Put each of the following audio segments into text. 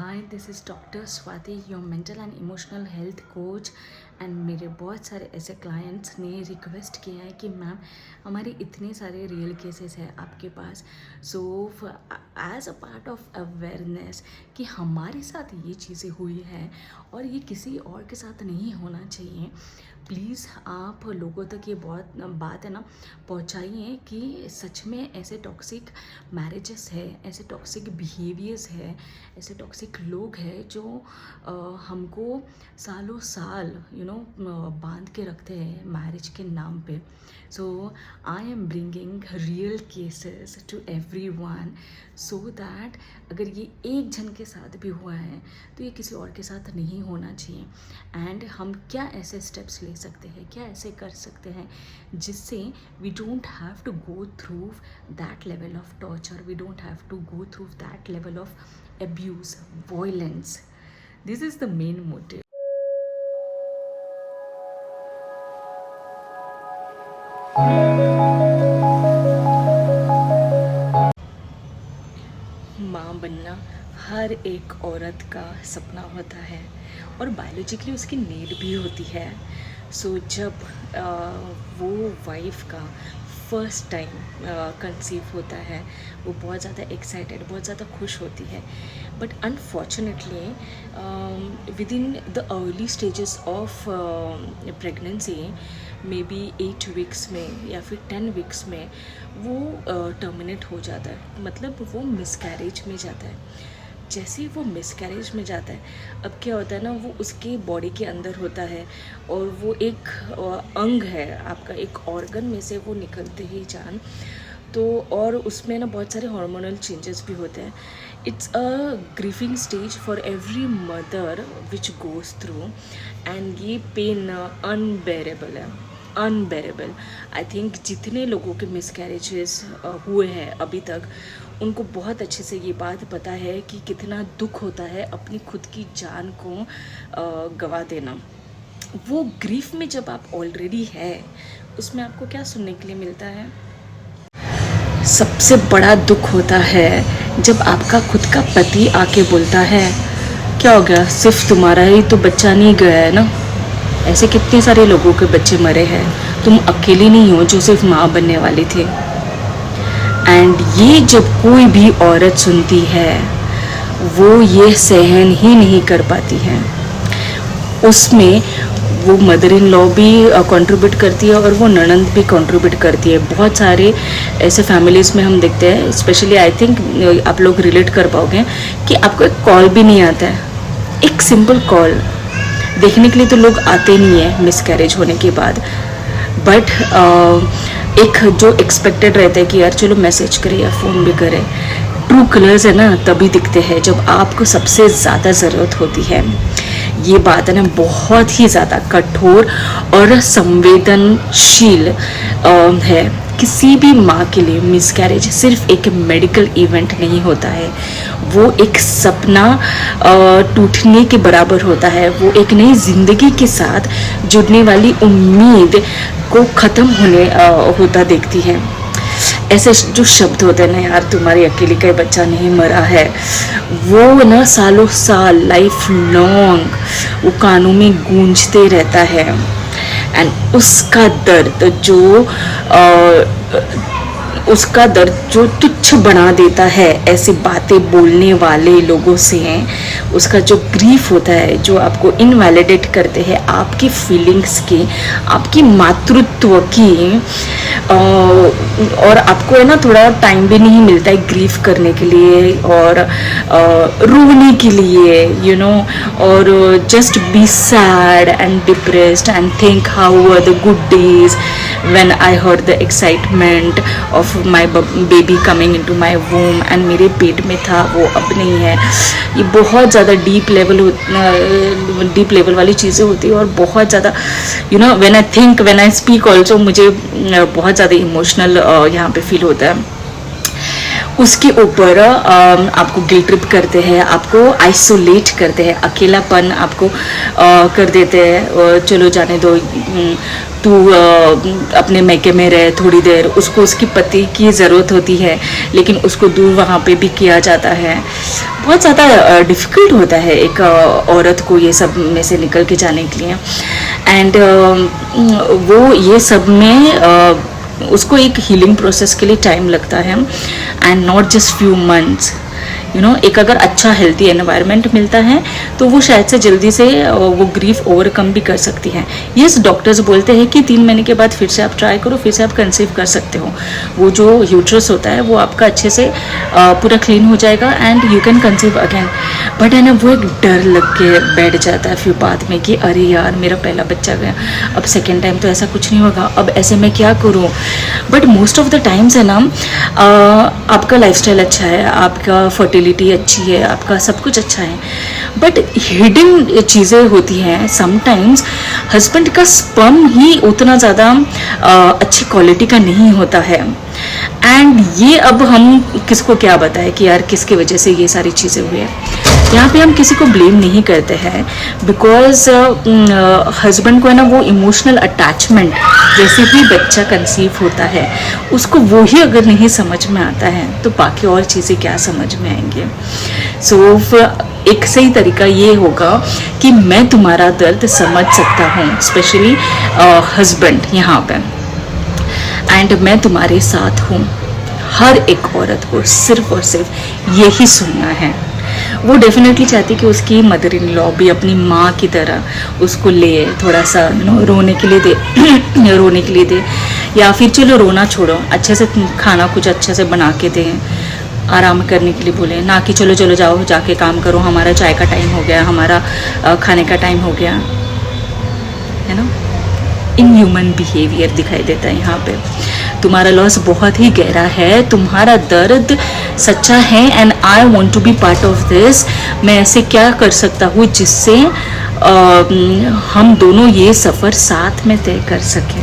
Hi, this is doctor Swati, your mental and emotional health coach. And मेरे बहुत सारे ऐसे क्लाइंट्स ने रिक्वेस्ट किया है कि मैम हमारे इतने सारे रियल केसेस हैं आपके पास, so as a part of awareness कि हमारे साथ ये चीज़ें हुई हैं और ये किसी और के साथ नहीं होना चाहिए, प्लीज़ आप लोगों तक ये बहुत बात है ना पहुँचाइए कि सच में ऐसे टॉक्सिक मैरिजेस है, ऐसे टॉक्सिक बिहेवियर्स है, ऐसे टॉक्सिक लोग हैं जो हमको सालों साल बांध के रखते हैं मैरिज के नाम पे। So I am bringing real cases to everyone so that अगर ये एक जन के साथ भी हुआ है तो ये किसी और के साथ नहीं होना चाहिए। एंड हम क्या ऐसे स्टेप्स ले सकते हैं, क्या ऐसे कर सकते हैं जिससे we don't have to go through that level of torture, we don't have to go through that level of abuse, violence. This is the main motive. माँ बनना हर एक औरत का सपना होता है और बायोलॉजिकली उसकी नीड भी होती है। सो जब वो वाइफ का फर्स्ट टाइम कंसीव होता है वो बहुत ज़्यादा एक्साइटेड, बहुत ज़्यादा खुश होती है, but unfortunately with in the early stages of pregnancy may be 8 weeks में या फिर 10 वीक्स में वो टर्मिनेट हो जाता है, मतलब वो मिसकैरेज में जाता है। जैसे ही वो मिसकैरेज में जाता है, अब क्या होता है ना, वो उसके बॉडी के अंदर होता है और वो एक अंग है आपका, एक ऑर्गन में से वो निकलते ही जान, तो और उसमें ना बहुत सारे हार्मोनल चेंजेस भी होते हैं। It's a grieving stage for every mother which goes through, and ये पेन अनबेरेबल है, अनबेरेबल। आई थिंक जितने लोगों के मिसकैरेजेस हुए हैं अभी तक उनको बहुत अच्छे से ये बात पता है कि कितना दुख होता है अपनी खुद की जान को गवा देना। वो ग्रीफ में जब आप ऑलरेडी है उसमें आपको क्या सुनने के लिए मिलता है? सबसे बड़ा दुख होता है जब आपका खुद का पति आके बोलता है क्या हो गया, सिर्फ तुम्हारा ही तो बच्चा नहीं गया है ना, ऐसे कितने सारे लोगों के बच्चे मरे हैं, तुम अकेली नहीं हो जो सिर्फ माँ बनने वाली थी। एंड ये जब कोई भी औरत सुनती है वो ये सहन ही नहीं कर पाती है, उसमें वो मदर इन लॉ भी कंट्रीब्यूट करती है और वो ननंद भी कंट्रीब्यूट करती है। बहुत सारे ऐसे फैमिलीज़ में हम देखते हैं, स्पेशली आई थिंक आप लोग रिलेट कर पाओगे कि आपको एक कॉल भी नहीं आता है, एक सिंपल कॉल देखने के लिए तो लोग आते नहीं है मिसकैरेज होने के बाद, बट एक जो एक्सपेक्टेड रहता है कि यार चलो मैसेज करे या फ़ोन भी करे। ट्रू कलर्स है ना तभी दिखते हैं जब आपको सबसे ज़्यादा ज़रूरत होती है। ये बात है ना बहुत ही ज़्यादा कठोर और संवेदनशील है। किसी भी माँ के लिए मिसकैरेज सिर्फ एक मेडिकल इवेंट नहीं होता है, वो एक सपना टूटने के बराबर होता है, वो एक नई ज़िंदगी के साथ जुड़ने वाली उम्मीद को ख़त्म होने होता देखती है। ऐसे जो शब्द होते हैं ना, यार तुम्हारी अकेली का बच्चा नहीं मरा है, वो ना सालों साल लाइफ लॉन्ग वो कानों में गूंजते रहता है। एंड उसका दर्द जो तुच्छ बना देता है ऐसी बातें बोलने वाले लोगों से, उसका जो ग्रीफ होता है, जो आपको इनवैलिडेट करते हैं आपकी फीलिंग्स की, आपकी मातृत्व की, और आपको है ना थोड़ा टाइम भी नहीं मिलता है ग्रीफ करने के लिए और रोने के लिए, और just be sad and depressed and think how were the good days when I heard the excitement of my baby coming into my womb, and मेरे पेट में था वो अब नहीं है। ये बहुत ज़्यादा डीप लेवल वाली चीज़ें होती है और बहुत ज़्यादा व्हेन आई स्पीक ऑल्सो मुझे बहुत ज़्यादा इमोशनल यहाँ पे फील होता है। उसके ऊपर आपको गिल्ट ट्रिप करते हैं, आपको आइसोलेट करते हैं, अकेलापन आपको कर देते हैं। चलो जाने दो, तू अपने मैके में रहे थोड़ी देर। उसको उसकी पति की ज़रूरत होती है, लेकिन उसको दूर वहाँ पे भी किया जाता है। बहुत ज़्यादा डिफ़िकल्ट होता है एक औरत को ये सब में से निकल के जाने के लिए। एंड वो ये सब में उसको एक हीलिंग प्रोसेस के लिए टाइम लगता है, and not just few months. एक अगर अच्छा हेल्थी एनवायरनमेंट मिलता है तो वो शायद से जल्दी से वो ग्रीफ ओवरकम भी कर सकती है। यस, डॉक्टर्स बोलते हैं कि 3 महीने के बाद फिर से आप ट्राई करो, फिर से आप कंसीव कर सकते हो। वो जो यूट्रस होता है वो आपका अच्छे से पूरा क्लीन हो जाएगा and you can conceive again. But है ना, वो एक डर लग के बैठ जाता है फिर बाद में कि अरे यार मेरा पहला बच्चा गया, अब सेकेंड टाइम तो ऐसा कुछ नहीं होगा, अब ऐसे मैं क्या करूँ। But most of the times है ना, आपका लाइफस्टाइल अच्छा है, आपका फर्टिलिटी अच्छी है, आपका सब कुछ अच्छा है, बट हिडन चीज़ें होती हैं। समटाइम्स हस्बैंड का स्पर्म ही उतना ज़्यादा अच्छी क्वालिटी का नहीं होता है। एंड ये अब हम किसको क्या बताएं कि यार किसकी वजह से ये सारी चीज़ें हुई है। यहाँ पे हम किसी को ब्लेम नहीं करते हैं, बिकॉज हस्बैंड को है ना वो इमोशनल अटैचमेंट, जैसे ही बच्चा कंसीव होता है उसको वो ही अगर नहीं समझ में आता है तो बाकी और चीज़ें क्या समझ में आएंगे। सो एक सही तरीका ये होगा कि मैं तुम्हारा दर्द समझ सकता हूँ, स्पेशली हस्बैंड यहाँ पे, एंड मैं तुम्हारे साथ हूँ। हर एक औरत को सिर्फ और सिर्फ यही सुनना है। वो डेफिनेटली चाहती कि उसकी मदर इन लॉ भी अपनी माँ की तरह उसको ले, थोड़ा सा रोने के लिए दे रोने के लिए दे, या फिर चलो रोना छोड़ो, अच्छे से खाना कुछ अच्छे से बना के दें, आराम करने के लिए बोले, ना कि चलो चलो जाओ जाके काम करो, हमारा चाय का टाइम हो गया, हमारा खाने का टाइम हो गया, है ना। इनह्यूमन बिहेवियर दिखाई देता है यहाँ पे। तुम्हारा लॉस बहुत ही गहरा है, तुम्हारा दर्द सच्चा है, and I want to be part of this. मैं ऐसे क्या कर सकता हूँ जिससे हम दोनों ये सफ़र साथ में तय कर सकें।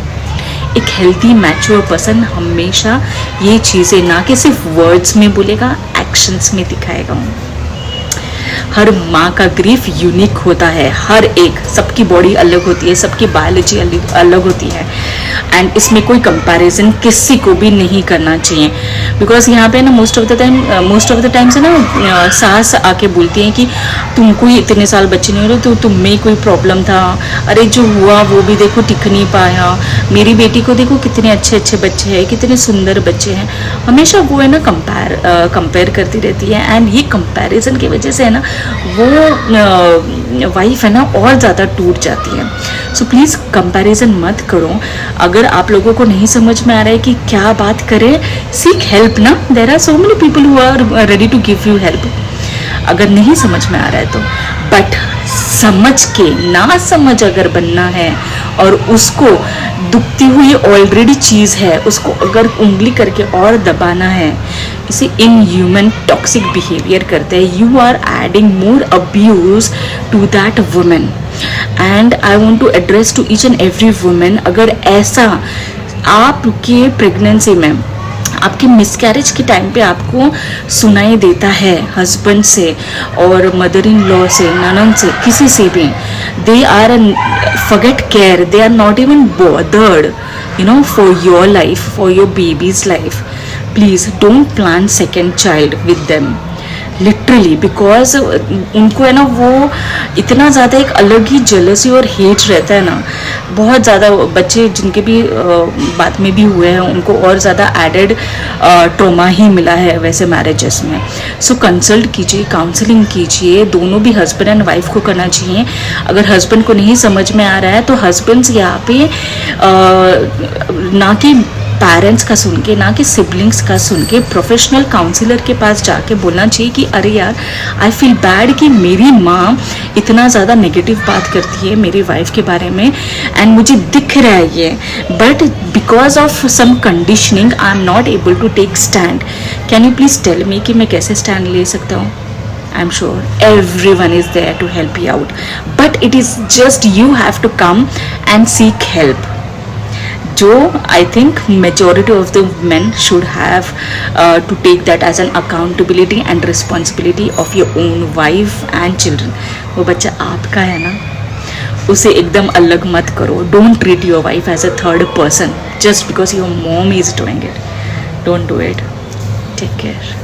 एक हेल्थी मैच्योर पर्सन हमेशा ये चीज़ें ना कि सिर्फ वर्ड्स में बोलेगा, एक्शंस में दिखाएगा। हर माँ का ग्रीफ यूनिक होता है, हर एक, सबकी बॉडी अलग होती है, सबकी बायोलॉजी अलग होती है, एंड इसमें कोई कंपैरिजन किसी को भी नहीं करना चाहिए। बिकॉज यहाँ पे ना मोस्ट ऑफ द टाइम से ना सास आके बोलती हैं कि तुमको इतने साल बच्चे नहीं हो रहे तो तुम में कोई प्रॉब्लम था, अरे जो हुआ वो भी देखो टिक नहीं पाया, मेरी बेटी को देखो कितने अच्छे अच्छे बच्चे हैं, कितने सुंदर बच्चे हैं। हमेशा वो है ना कंपेयर करती रहती है, एंड ये कंपैरिजन की वजह से है ना वो वाइफ है ना और ज़्यादा टूट जाती है। सो प्लीज़ कंपैरिजन मत करो। अगर आप लोगों को नहीं समझ में आ रहा है कि क्या बात करें, सीक हेल्प ना, there are so many people who are ready to give you help. अगर नहीं समझ में आ रहा है तो, बट समझ के, ना समझ अगर बनना है और उसको दुखती हुई ऑलरेडी चीज़ है उसको अगर उंगली करके और दबाना है, इसे इनह्यूमन टॉक्सिक बिहेवियर करते हैं। You are adding more abuse to that women, and I want to address to each and every women, अगर ऐसा आपके प्रेगनेंसी में, आपके मिसकैरेज के टाइम पे आपको सुनाई देता है हस्बैंड से और मदर इन लॉ से, ननन से, किसी से भी, they are forget care, they are not even bothered, for your life, for your baby's life. Please don't plan second child with them. Literally, because उनको है ना वो इतना ज़्यादा एक अलग ही जेलसी और हेट रहता है ना। बहुत ज़्यादा बच्चे जिनके भी बाद में भी हुए हैं उनको और ज़्यादा एडेड ट्रॉमा ही मिला है वैसे मैरिजेस में। सो कंसल्ट कीजिए, काउंसलिंग कीजिए, दोनों भी हस्बैंड एंड वाइफ को करना चाहिए। अगर हस्बैंड को नहीं समझ में आ रहा है तो हस्बैंड्स यहाँ पे ना कि पेरेंट्स का सुन के, ना कि सिबलिंग्स का सुन के, प्रोफेशनल काउंसलर के पास जाके बोलना चाहिए कि अरे यार आई फील बैड कि मेरी माँ इतना ज़्यादा नेगेटिव बात करती है मेरी वाइफ के बारे में, एंड मुझे दिख रहा है ये, but because of some conditioning I am not able to take stand. Can you please tell me कि मैं कैसे स्टैंड ले सकता हूँ? I am sure everyone is there to help you out, but it is just you have to come and seek help. जो I think majority of the men should have to take that as an accountability and responsibility of your own wife and children. वो बच्चा आपका है ना, उसे एकदम अलग मत करो। Don't treat your wife as a third person just because your mom is doing it. Don't do it. Take care.